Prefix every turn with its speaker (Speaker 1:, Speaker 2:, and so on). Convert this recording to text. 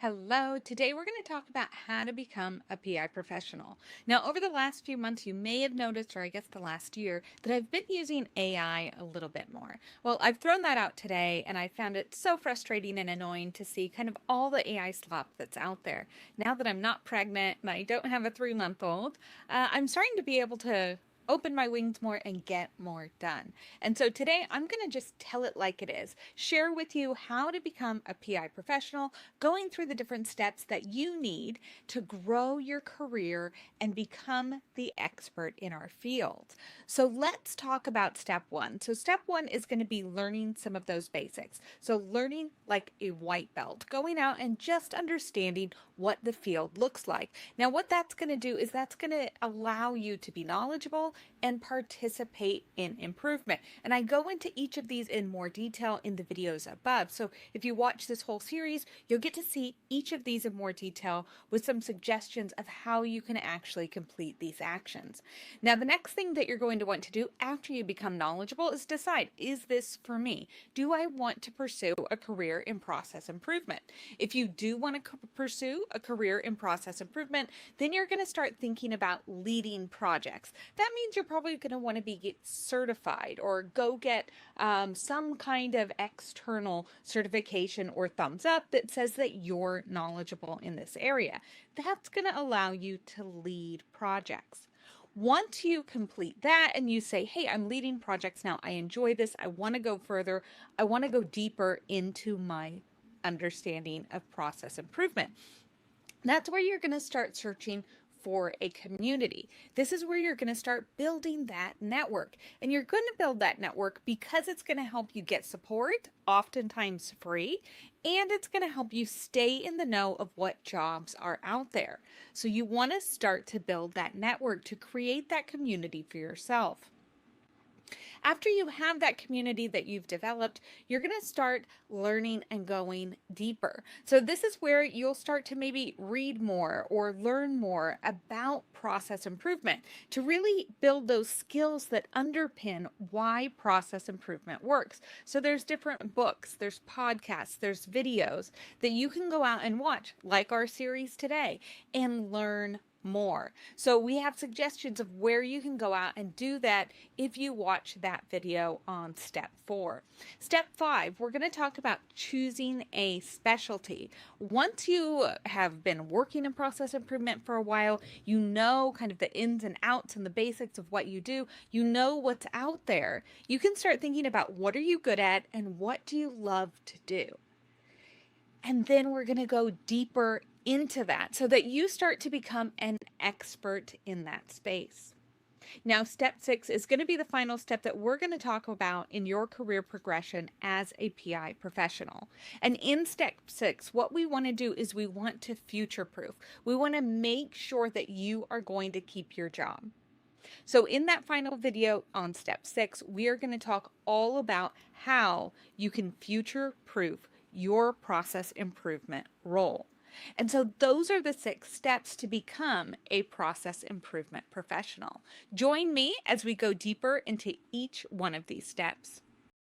Speaker 1: Hello, today we're going to talk about how to become a PI professional. Now, over the last few months, you may have noticed, or I guess the last year, that I've been using AI a little bit more. Well, I've thrown that out today, and I found it so frustrating and annoying to see kind of all the AI slop that's out there. Now that I'm not pregnant and I don't have a 3-month-old, I'm starting to be able to open my wings more and get more done. And so today I'm going to just tell it like it is, share with you how to become a PI professional, going through the different steps that you need to grow your career and become the expert in our field. So let's talk about step one. So step one is going to be learning some of those basics. So learning like a white belt, going out and just understanding what the field looks like. Now, what that's going to do is that's going to allow you to be knowledgeable and participate in improvement. And I go into each of these in more detail in the videos above. So if you watch this whole series, you'll get to see each of these in more detail with some suggestions of how you can actually complete these actions. Now, the next thing that you're going to want to do after you become knowledgeable is decide, is this for me? Do I want to pursue a career in process improvement? If you do want to pursue a career in process improvement, then you're going to start thinking about leading projects. That means you're probably going to want to get certified or go get some kind of external certification or thumbs up that says that you're knowledgeable in this area. That's going to allow you to lead projects. Once you complete that and you say, hey, I'm leading projects now, I enjoy this, I want to go further, I want to go deeper into my understanding of process improvement. That's where you're going to start searching for a community. This is where you're going to start building that network. And you're going to build that network because it's going to help you get support, oftentimes free, and it's going to help you stay in the know of what jobs are out there. So you want to start to build that network to create that community for yourself. After you have that community that you've developed, you're going to start learning and going deeper. So this is where you'll start to maybe read more or learn more about process improvement to really build those skills that underpin why process improvement works. So there's different books, there's podcasts, there's videos that you can go out and watch, like our series today, and learn more. So we have suggestions of where you can go out and do that if you watch that video on step 4. Step 5, we're going to talk about choosing a specialty. Once you have been working in process improvement for a while, you know kind of the ins and outs and the basics of what you do, you know what's out there. You can start thinking about what are you good at and what do you love to do. And then we're going to go deeper into that so that you start to become an expert in that space. Now, step 6 is going to be the final step that we're going to talk about in your career progression as a PI professional. And in step 6, what we want to do is we want to future-proof. We want to make sure that you are going to keep your job. So in that final video on step 6, we are going to talk all about how you can future-proof your process improvement role. And so those are the 6 steps to become a process improvement professional. Join me as we go deeper into each one of these steps.